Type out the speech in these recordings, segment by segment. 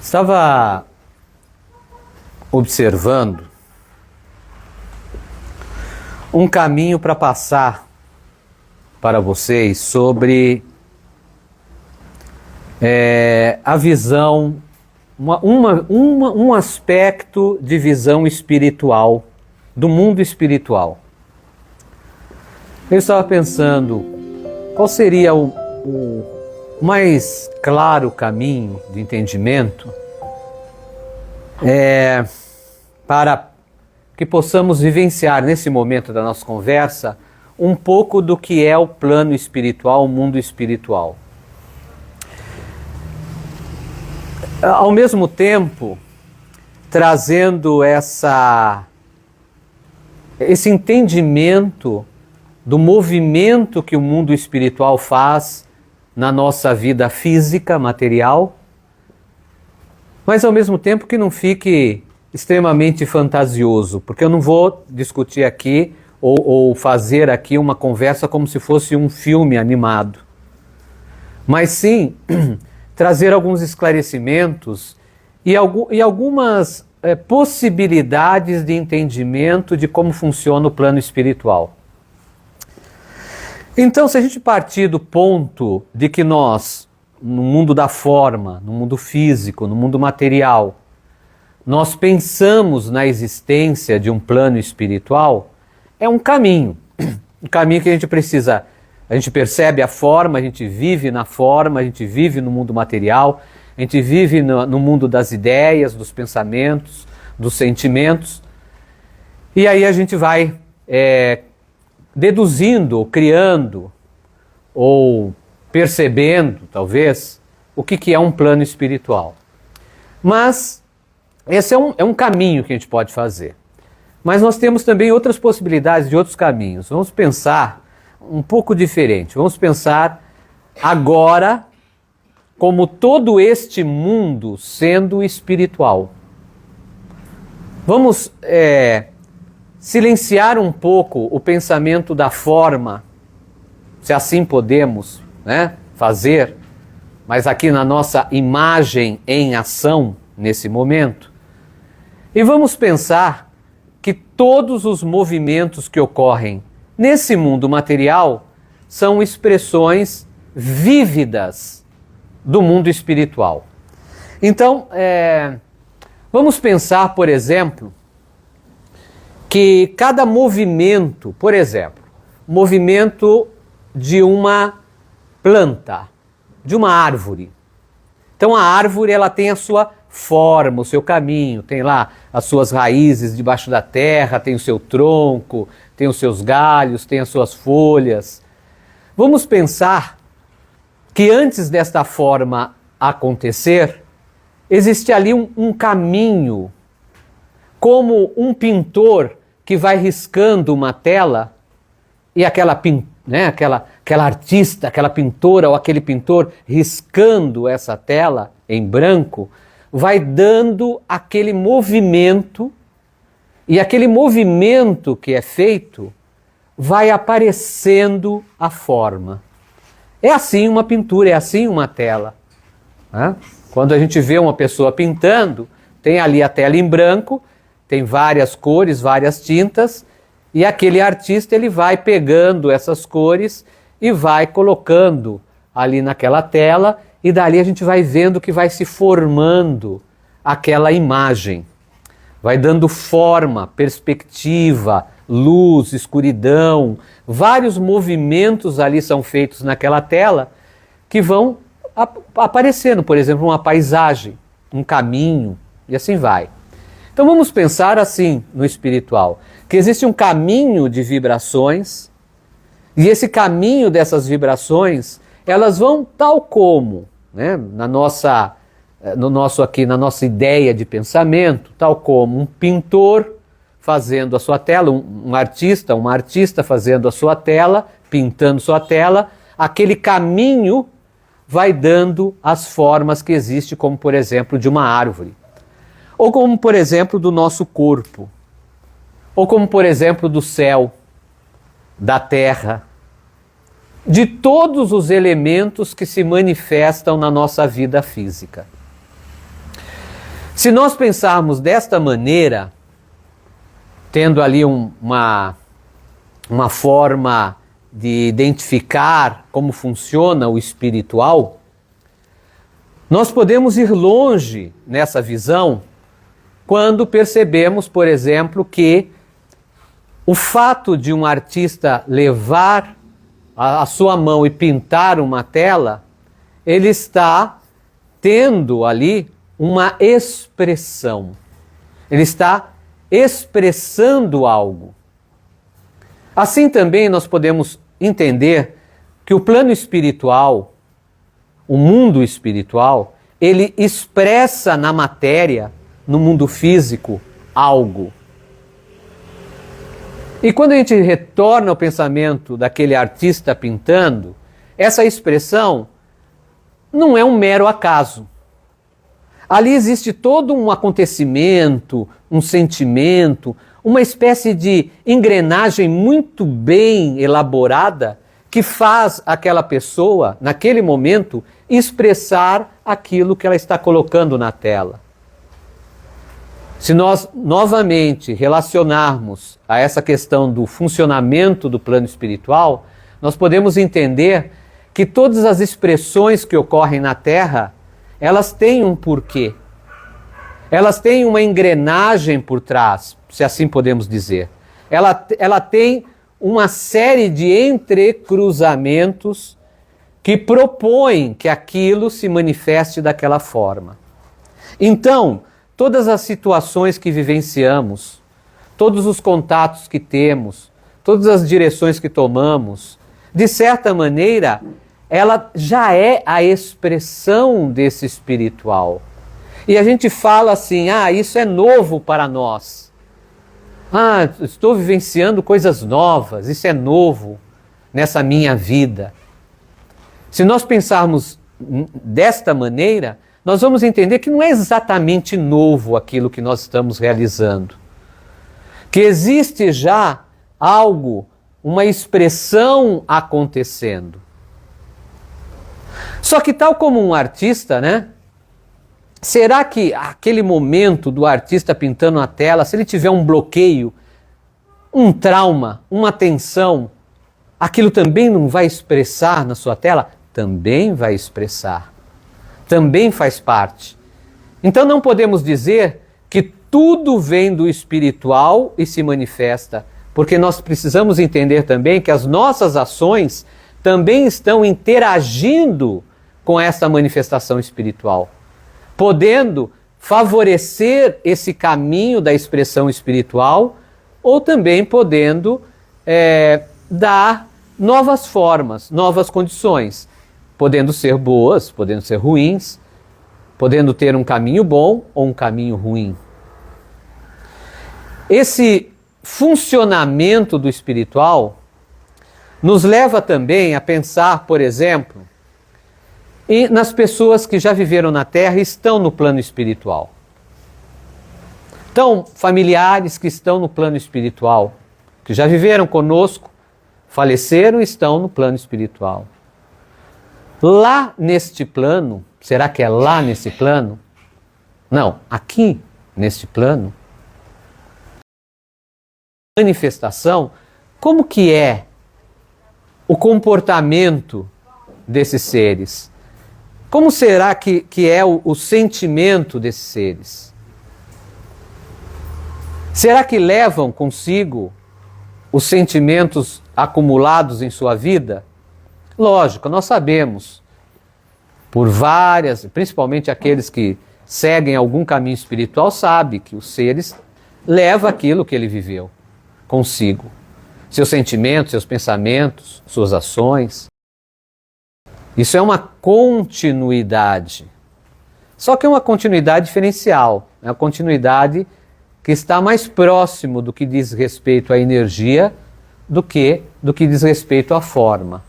Estava observando um caminho para passar para vocês sobre a visão, um aspecto de visão espiritual, do mundo espiritual. Eu estava pensando qual seria o mais claro caminho de entendimento para que possamos vivenciar nesse momento da nossa conversa um pouco do que é o plano espiritual, o mundo espiritual. Ao mesmo tempo, trazendo esse entendimento do movimento que o mundo espiritual faz na nossa vida física, material, mas ao mesmo tempo que não fique extremamente fantasioso, porque eu não vou discutir aqui ou fazer aqui uma conversa como se fosse um filme animado, mas sim trazer alguns esclarecimentos e algumas possibilidades de entendimento de como funciona o plano espiritual. Então, se a gente partir do ponto de que nós, no mundo da forma, no mundo físico, no mundo material, nós pensamos na existência de um plano espiritual, é um caminho que a gente precisa, a gente percebe a forma, a gente vive na forma, a gente vive no mundo material, a gente vive no mundo das ideias, dos pensamentos, dos sentimentos, e aí a gente vai deduzindo, ou criando, ou percebendo, talvez, o que é um plano espiritual. Mas esse é um caminho que a gente pode fazer. Mas nós temos também outras possibilidades de outros caminhos. Vamos pensar um pouco diferente. Vamos pensar agora como todo este mundo sendo espiritual. Vamos silenciar um pouco o pensamento da forma, se assim podemos, fazer, mas aqui na nossa imagem em ação nesse momento. E vamos pensar que todos os movimentos que ocorrem nesse mundo material são expressões vívidas do mundo espiritual. Então, vamos pensar, por exemplo, que cada movimento, por exemplo, movimento de uma planta, de uma árvore. Então a árvore ela tem a sua forma, o seu caminho, tem lá as suas raízes debaixo da terra, tem o seu tronco, tem os seus galhos, tem as suas folhas. Vamos pensar que antes desta forma acontecer, existe ali um caminho, como um pintor que vai riscando uma tela e aquela artista, aquela pintora ou aquele pintor riscando essa tela em branco, vai dando aquele movimento e aquele movimento que é feito vai aparecendo a forma. É assim uma pintura, é assim uma tela. Quando a gente vê uma pessoa pintando, tem ali a tela em branco, tem várias cores, várias tintas, e aquele artista ele vai pegando essas cores e vai colocando ali naquela tela, e dali a gente vai vendo que vai se formando aquela imagem. Vai dando forma, perspectiva, luz, escuridão, vários movimentos ali são feitos naquela tela que vão aparecendo, por exemplo, uma paisagem, um caminho, e assim vai. Então vamos pensar assim no espiritual, que existe um caminho de vibrações, e esse caminho dessas vibrações, elas vão tal como, na nossa ideia de pensamento, tal como um pintor fazendo a sua tela, uma artista fazendo a sua tela, pintando sua tela, aquele caminho vai dando as formas que existem, como por exemplo de uma árvore. Ou como, por exemplo, do nosso corpo. Ou como, por exemplo, do céu, da terra. De todos os elementos que se manifestam na nossa vida física. Se nós pensarmos desta maneira, tendo ali uma forma de identificar como funciona o espiritual, nós podemos ir longe nessa visão quando percebemos, por exemplo, que o fato de um artista levar a sua mão e pintar uma tela, ele está tendo ali uma expressão. Ele está expressando algo. Assim também nós podemos entender que o plano espiritual, o mundo espiritual, ele expressa na matéria, no mundo físico, algo. E quando a gente retorna ao pensamento daquele artista pintando, essa expressão não é um mero acaso. Ali existe todo um acontecimento, um sentimento, uma espécie de engrenagem muito bem elaborada que faz aquela pessoa, naquele momento, expressar aquilo que ela está colocando na tela. Se nós novamente relacionarmos a essa questão do funcionamento do plano espiritual, nós podemos entender que todas as expressões que ocorrem na Terra, elas têm um porquê. Elas têm uma engrenagem por trás, se assim podemos dizer. Ela tem uma série de entrecruzamentos que propõem que aquilo se manifeste daquela forma. Então, todas as situações que vivenciamos, todos os contatos que temos, todas as direções que tomamos, de certa maneira, ela já é a expressão desse espiritual. E a gente fala assim, isso é novo para nós. Estou vivenciando coisas novas, isso é novo nessa minha vida. Se nós pensarmos desta maneira, nós vamos entender que não é exatamente novo aquilo que nós estamos realizando. Que existe já algo, uma expressão acontecendo. Só que tal como um artista, né? Será que aquele momento do artista pintando a tela, se ele tiver um bloqueio, um trauma, uma tensão, aquilo também não vai expressar na sua tela? Também vai expressar. Também faz parte. Então não podemos dizer que tudo vem do espiritual e se manifesta, porque nós precisamos entender também que as nossas ações também estão interagindo com essa manifestação espiritual, podendo favorecer esse caminho da expressão espiritual ou também podendo dar novas formas, novas condições, podendo ser boas, podendo ser ruins, podendo ter um caminho bom ou um caminho ruim. Esse funcionamento do espiritual nos leva também a pensar, por exemplo, nas pessoas que já viveram na Terra e estão no plano espiritual. Então, familiares que estão no plano espiritual, que já viveram conosco, faleceram e estão no plano espiritual. Lá neste plano, será que é lá nesse plano? Não, aqui neste plano. Manifestação, como que é o comportamento desses seres? Como será que é o sentimento desses seres? Será que levam consigo os sentimentos acumulados em sua vida? Lógico, nós sabemos, por várias, principalmente aqueles que seguem algum caminho espiritual, sabem que os seres levam aquilo que ele viveu consigo. Seus sentimentos, seus pensamentos, suas ações. Isso é uma continuidade. Só que é uma continuidade diferencial. É uma continuidade que está mais próximo do que diz respeito à energia do que diz respeito à forma.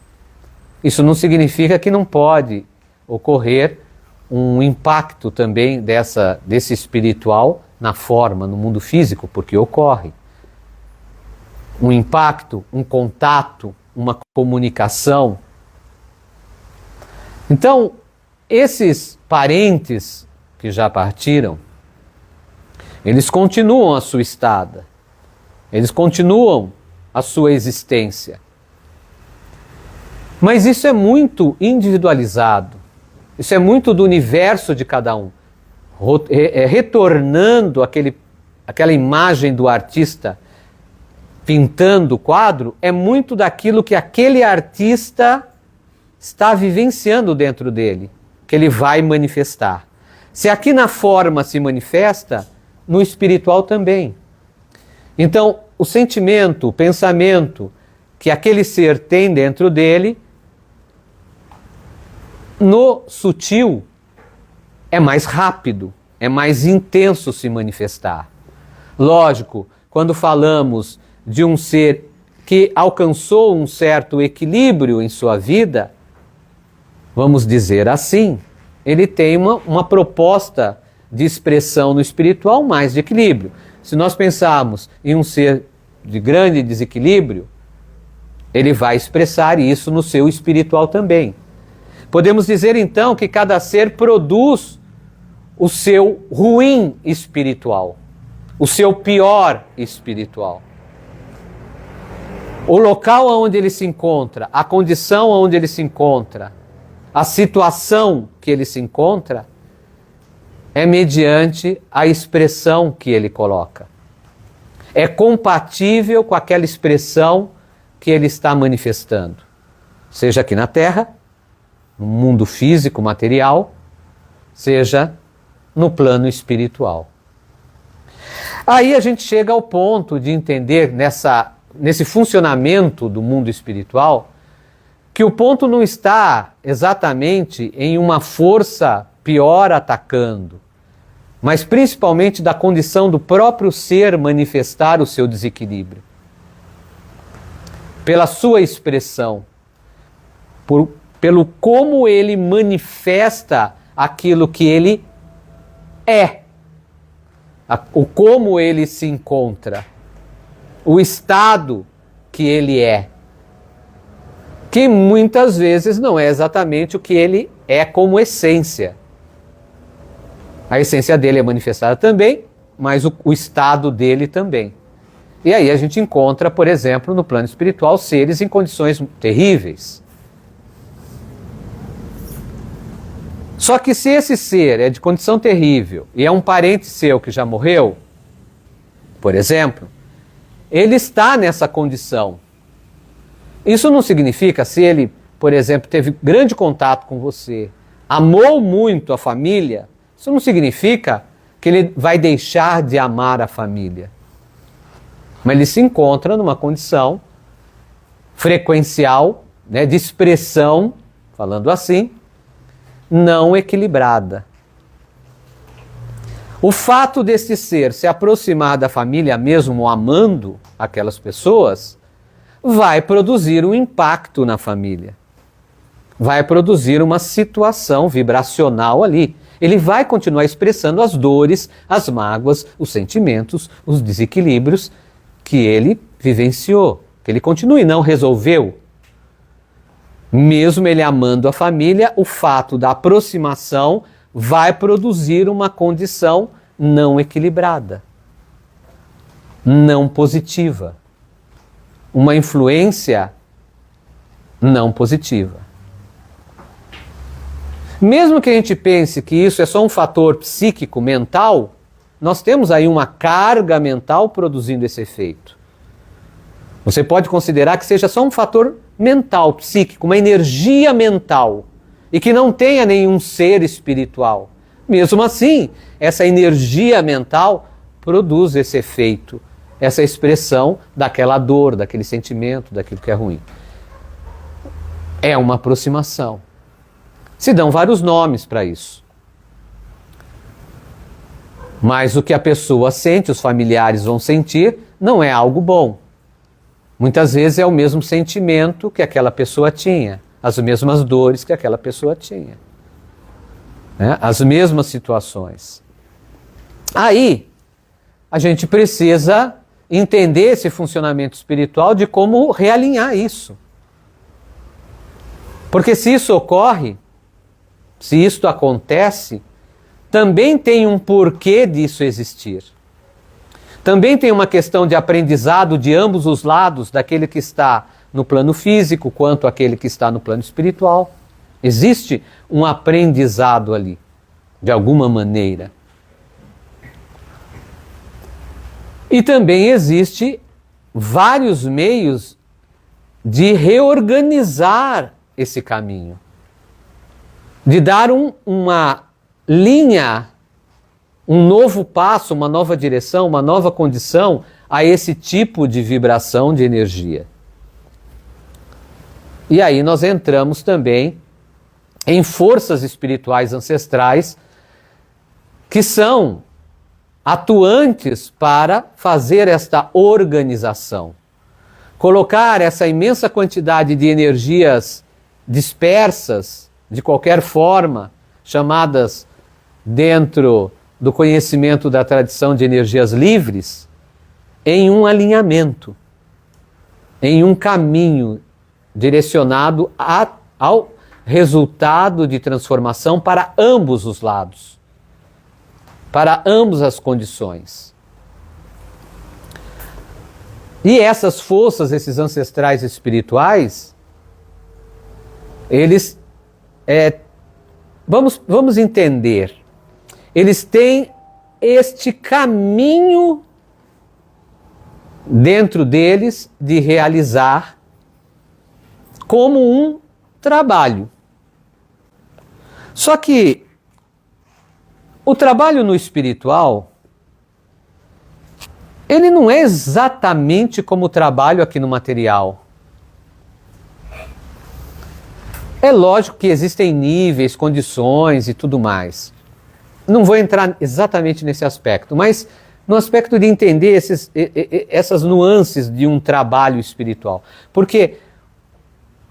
Isso não significa que não pode ocorrer um impacto também desse espiritual na forma, no mundo físico, porque ocorre. Um impacto, um contato, uma comunicação. Então, esses parentes que já partiram, Eles continuam a sua estada. Eles continuam a sua existência. Mas isso é muito individualizado. Isso é muito do universo de cada um. Retornando aquela imagem do artista pintando o quadro, é muito daquilo que aquele artista está vivenciando dentro dele, que ele vai manifestar. Se aqui na forma se manifesta, no espiritual também. Então, o sentimento, o pensamento que aquele ser tem dentro dele, no sutil, é mais rápido, é mais intenso se manifestar. Lógico, quando falamos de um ser que alcançou um certo equilíbrio em sua vida, vamos dizer assim, ele tem uma proposta de expressão no espiritual mais de equilíbrio. Se nós pensarmos em um ser de grande desequilíbrio, ele vai expressar isso no seu espiritual também. Podemos dizer então que cada ser produz o seu ruim espiritual, o seu pior espiritual. O local onde ele se encontra, a condição onde ele se encontra, a situação que ele se encontra, é mediante a expressão que ele coloca. É compatível com aquela expressão que ele está manifestando. Seja aqui na Terra, no mundo físico, material, seja no plano espiritual. Aí a gente chega ao ponto de entender nesse funcionamento do mundo espiritual, que o ponto não está exatamente em uma força pior atacando, mas principalmente da condição do próprio ser manifestar o seu desequilíbrio. Pela sua expressão, pelo como ele manifesta aquilo que ele é, o como ele se encontra, o estado que ele é, que muitas vezes não é exatamente o que ele é como essência. A essência dele é manifestada também, mas o estado dele também. E aí a gente encontra, por exemplo, no plano espiritual, seres em condições terríveis. Só que se esse ser é de condição terrível e é um parente seu que já morreu, por exemplo, ele está nessa condição. Isso não significa, se ele, por exemplo, teve grande contato com você, amou muito a família, isso não significa que ele vai deixar de amar a família. Mas ele se encontra numa condição frequencial, né, de expressão, falando assim, não equilibrada. O fato desse ser se aproximar da família mesmo amando aquelas pessoas, vai produzir um impacto na família. Vai produzir uma situação vibracional ali. Ele vai continuar expressando as dores, as mágoas, os sentimentos, os desequilíbrios que ele vivenciou, que ele continua e não resolveu. Mesmo ele amando a família, o fato da aproximação vai produzir uma condição não equilibrada, não positiva, uma influência não positiva. Mesmo que a gente pense que isso é só um fator psíquico, mental, nós temos aí uma carga mental produzindo esse efeito. Você pode considerar que seja só um fator mental, psíquico, uma energia mental, e que não tenha nenhum ser espiritual. Mesmo assim, essa energia mental produz esse efeito, essa expressão daquela dor, daquele sentimento, daquilo que é ruim. É uma aproximação. Se dão vários nomes para isso. Mas o que a pessoa sente, os familiares vão sentir, não é algo bom. Muitas vezes é o mesmo sentimento que aquela pessoa tinha, as mesmas dores que aquela pessoa tinha, né? As mesmas situações. Aí, a gente precisa entender esse funcionamento espiritual de como realinhar isso. Porque se isso ocorre, se isto acontece, também tem um porquê disso existir. Também tem uma questão de aprendizado de ambos os lados, daquele que está no plano físico quanto aquele que está no plano espiritual. Existe um aprendizado ali, de alguma maneira. E também existe vários meios de reorganizar esse caminho, de dar uma linha, um novo passo, uma nova direção, uma nova condição a esse tipo de vibração de energia. E aí nós entramos também em forças espirituais ancestrais que são atuantes para fazer esta organização. Colocar essa imensa quantidade de energias dispersas, de qualquer forma, chamadas dentro do conhecimento da tradição de energias livres, em um alinhamento, em um caminho direcionado ao resultado de transformação para ambos os lados, para ambas as condições. E essas forças, esses ancestrais espirituais, eles, vamos entender, eles têm este caminho dentro deles de realizar como um trabalho. Só que o trabalho no espiritual, ele não é exatamente como o trabalho aqui no material. É lógico que existem níveis, condições e tudo mais. Não vou entrar exatamente nesse aspecto, mas no aspecto de entender essas nuances de um trabalho espiritual. Porque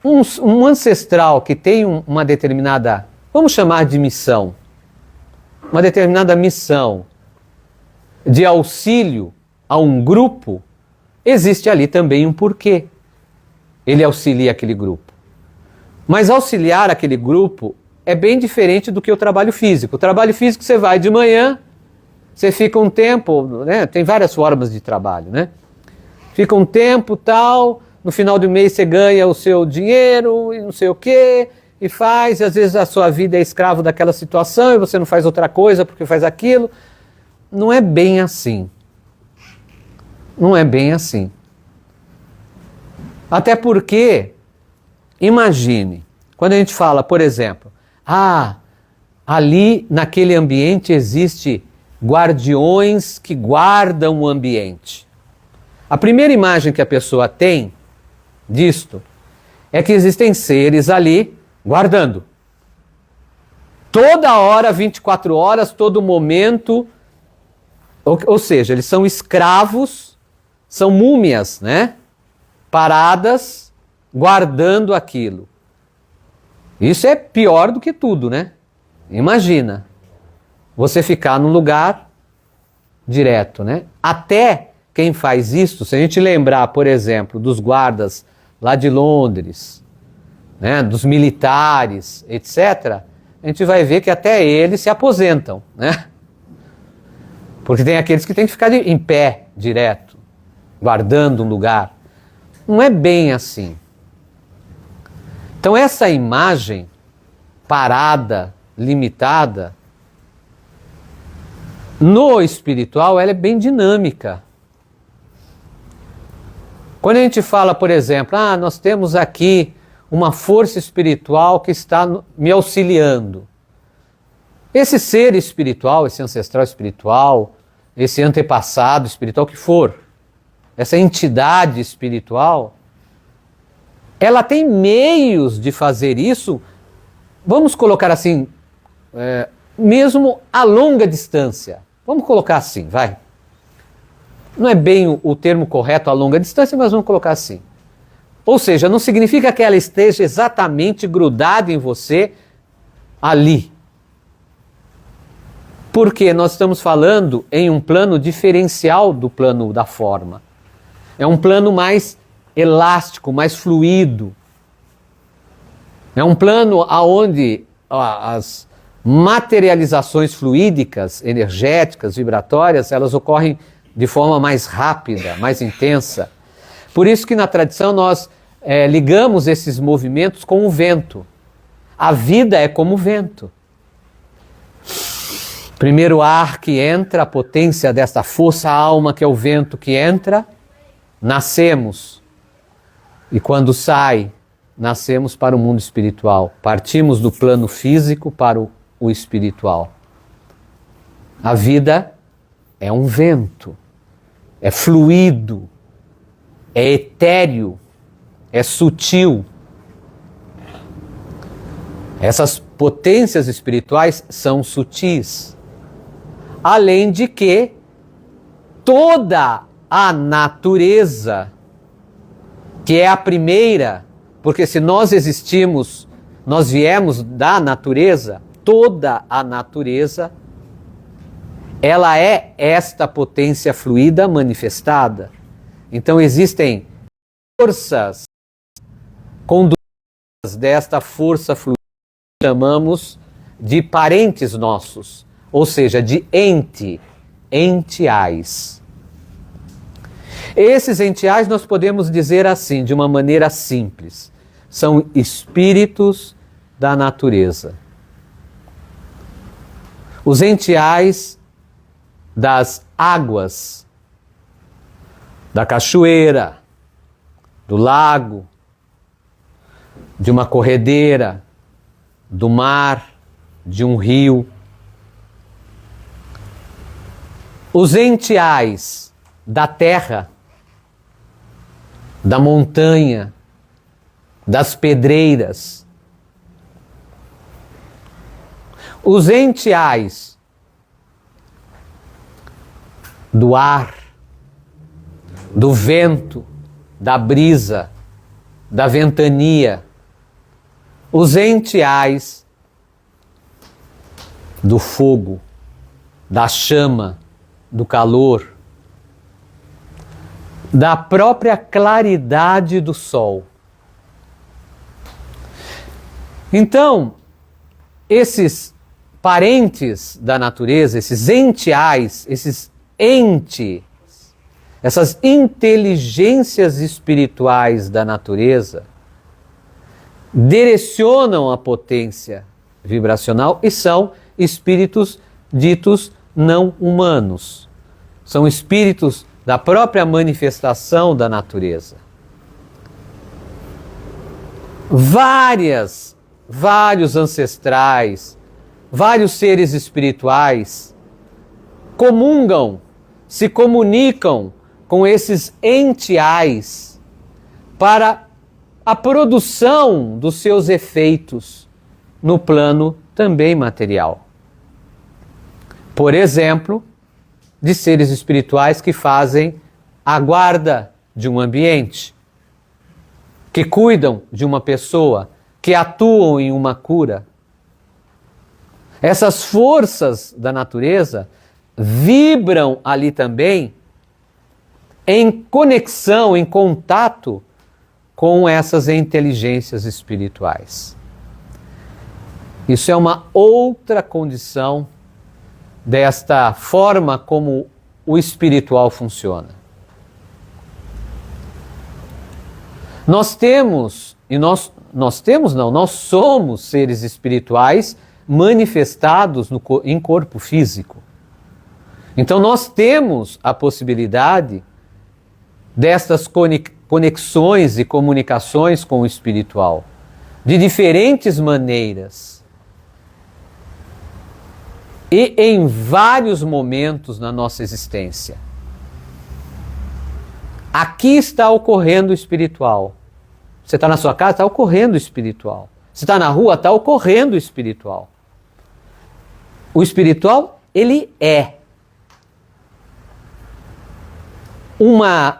um ancestral que tem uma determinada, vamos chamar de missão, uma determinada missão de auxílio a um grupo, existe ali também um porquê. Ele auxilia aquele grupo. Mas auxiliar aquele grupo é bem diferente do que o trabalho físico. O trabalho físico você vai de manhã, você fica um tempo, né? Tem várias formas de trabalho, né? Fica um tempo tal, no final do mês você ganha o seu dinheiro e não sei o quê, e faz, e às vezes a sua vida é escravo daquela situação e você não faz outra coisa porque faz aquilo. Não é bem assim. Não é bem assim. Até porque, imagine, quando a gente fala, por exemplo, ali naquele ambiente existe guardiões que guardam o ambiente. A primeira imagem que a pessoa tem disto é que existem seres ali guardando. Toda hora, 24 horas, todo momento, ou seja, eles são escravos, são múmias, né? Paradas, guardando aquilo. Isso é pior do que tudo, né? Imagina, você ficar num lugar direto, né? Até quem faz isso, se a gente lembrar, por exemplo, dos guardas lá de Londres, né, dos militares, etc., a gente vai ver que até eles se aposentam, né? Porque tem aqueles que têm que ficar em pé direto, guardando um lugar. Não é bem assim. Então essa imagem parada, limitada, no espiritual ela é bem dinâmica. Quando a gente fala, por exemplo, nós temos aqui uma força espiritual que está me auxiliando. Esse ser espiritual, esse ancestral espiritual, esse antepassado espiritual que for, essa entidade espiritual, ela tem meios de fazer isso, vamos colocar assim, mesmo a longa distância. Vamos colocar assim, vai. Não é bem o termo correto a longa distância, mas vamos colocar assim. Ou seja, não significa que ela esteja exatamente grudada em você ali. Porque nós estamos falando em um plano diferencial do plano da forma. É um plano mais elástico, mais fluido. É um plano onde as materializações fluídicas, energéticas, vibratórias, elas ocorrem de forma mais rápida, mais intensa. Por isso que na tradição nós ligamos esses movimentos com o vento. A vida é como o vento. Primeiro o ar que entra, a potência desta força, a alma que é o vento que entra, nascemos. E quando sai, nascemos para o mundo espiritual. Partimos do plano físico para o espiritual. A vida é um vento, é fluido, é etéreo, é sutil. Essas potências espirituais são sutis. Além de que toda a natureza, que é a primeira, porque se nós existimos, nós viemos da natureza, toda a natureza, ela é esta potência fluida manifestada. Então existem forças condutoras desta força fluida que chamamos de parentes nossos, ou seja, de entiais. Esses entiais nós podemos dizer assim, de uma maneira simples, são espíritos da natureza. Os entiais das águas, da cachoeira, do lago, de uma corredeira, do mar, de um rio. Os entiais da terra, da montanha, das pedreiras. Os entiais do ar, do vento, da brisa, da ventania. Os entiais do fogo, da chama, do calor, da própria claridade do sol. Então, esses parentes da natureza, esses entiais, esses entes, essas inteligências espirituais da natureza, direcionam a potência vibracional e são espíritos ditos não humanos. São espíritos da própria manifestação da natureza. Vários ancestrais, vários seres espirituais comungam, se comunicam com esses entiais para a produção dos seus efeitos no plano também material. Por exemplo, de seres espirituais que fazem a guarda de um ambiente, que cuidam de uma pessoa, que atuam em uma cura. Essas forças da natureza vibram ali também em conexão, em contato com essas inteligências espirituais. Isso é uma outra condição desta forma como o espiritual funciona. Nós somos seres espirituais manifestados em corpo físico. Então nós temos a possibilidade destas conexões e comunicações com o espiritual, de diferentes maneiras. E em vários momentos na nossa existência. Aqui está ocorrendo o espiritual. Você está na sua casa, está ocorrendo o espiritual. Você está na rua, está ocorrendo o espiritual. O espiritual, ele é.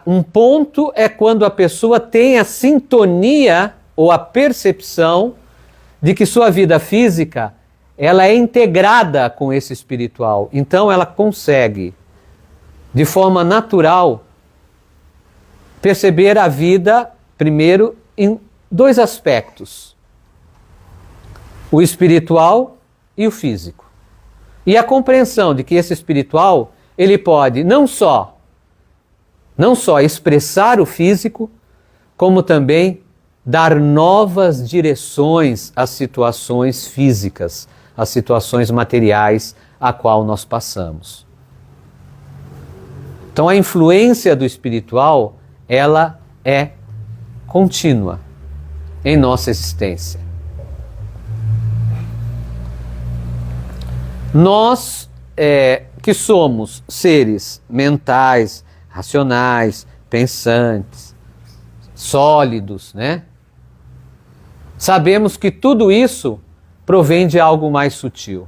Um ponto é quando a pessoa tem a sintonia ou a percepção de que sua vida física ela é integrada com esse espiritual. Então ela consegue, de forma natural, perceber a vida, primeiro, em dois aspectos. O espiritual e o físico. E a compreensão de que esse espiritual, ele pode não só Não só expressar o físico, como também dar novas direções às situações físicas, às situações materiais a qual nós passamos. Então a influência do espiritual, ela é contínua em nossa existência. Nós que somos seres mentais, racionais, pensantes, sólidos, né? Sabemos que tudo isso provém de algo mais sutil.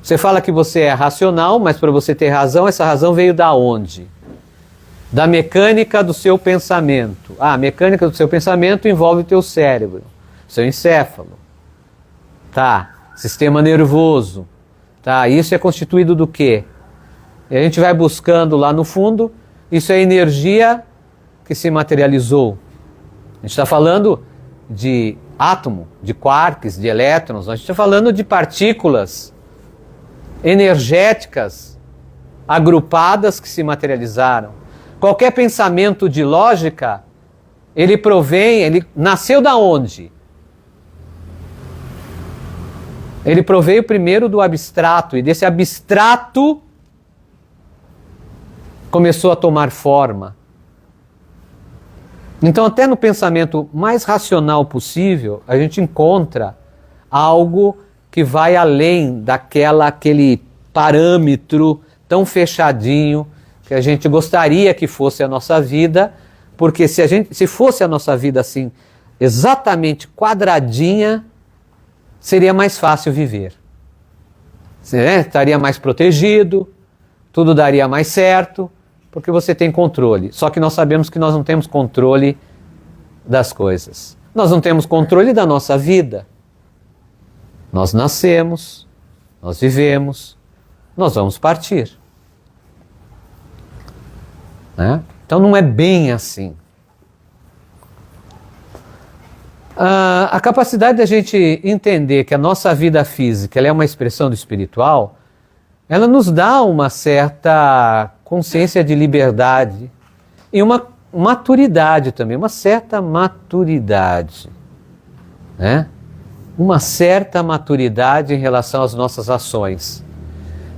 Você fala que você é racional, mas para você ter razão, essa razão veio da onde? Da mecânica do seu pensamento. Ah, a mecânica do seu pensamento envolve o teu cérebro, seu encéfalo. Tá, sistema nervoso. Tá, isso é constituído do quê? E a gente vai buscando lá no fundo, isso é energia que se materializou. A gente está falando de átomo, de quarks, de elétrons, a gente está falando de partículas energéticas agrupadas que se materializaram. Qualquer pensamento de lógica, ele nasceu da onde? Ele proveio primeiro do abstrato, e desse abstrato começou a tomar forma. Então, até no pensamento mais racional possível, a gente encontra algo que vai além daquele parâmetro tão fechadinho que a gente gostaria que fosse a nossa vida, porque se fosse a nossa vida assim, exatamente quadradinha, seria mais fácil viver. Você, estaria mais protegido, tudo daria mais certo, porque você tem controle. Só que nós sabemos que nós não temos controle das coisas. Nós não temos controle da nossa vida. Nós nascemos, nós vivemos, nós vamos partir. Né? Então não é bem assim. A capacidade da gente entender que a nossa vida física ela é uma expressão do espiritual, ela nos dá uma certa consciência de liberdade e uma maturidade também, uma certa maturidade, né? Uma certa maturidade em relação às nossas ações,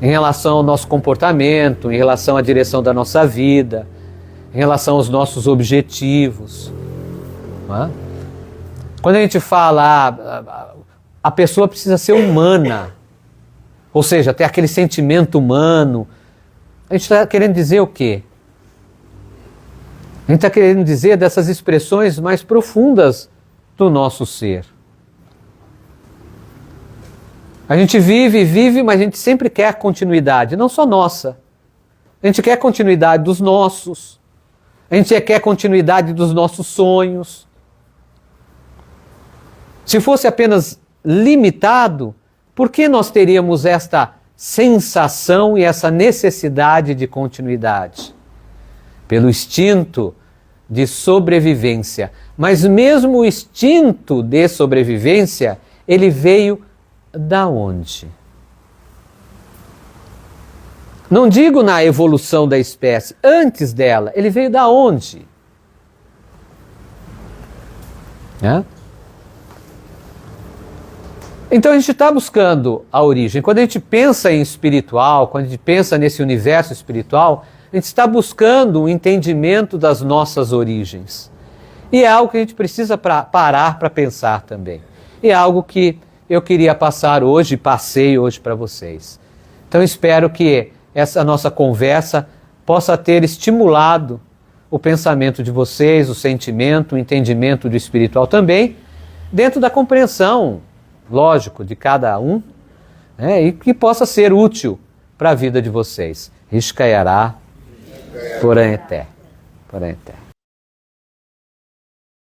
em relação ao nosso comportamento, em relação à direção da nossa vida, em relação aos nossos objetivos. Né? Quando a gente fala, a pessoa precisa ser humana, ou seja, ter aquele sentimento humano, a gente está querendo dizer o quê? A gente está querendo dizer dessas expressões mais profundas do nosso ser. A gente vive, mas a gente sempre quer continuidade, não só nossa. A gente quer continuidade dos nossos. A gente quer continuidade dos nossos sonhos. Se fosse apenas limitado, por que nós teríamos esta sensação e essa necessidade de continuidade? Pelo instinto de sobrevivência. Mas mesmo o instinto de sobrevivência, ele veio da onde? Não digo na evolução da espécie, antes dela, ele veio da onde? Então a gente está buscando a origem. Quando a gente pensa em espiritual, quando a gente pensa nesse universo espiritual, a gente está buscando um entendimento das nossas origens. E é algo que a gente precisa parar para pensar também. E é algo que eu queria passar hoje, passei hoje para vocês. Então espero que essa nossa conversa possa ter estimulado o pensamento de vocês, o sentimento, o entendimento do espiritual também, dentro da compreensão, lógico, de cada um, né, e que possa ser útil para a vida de vocês. Rishkayará, Poranheté.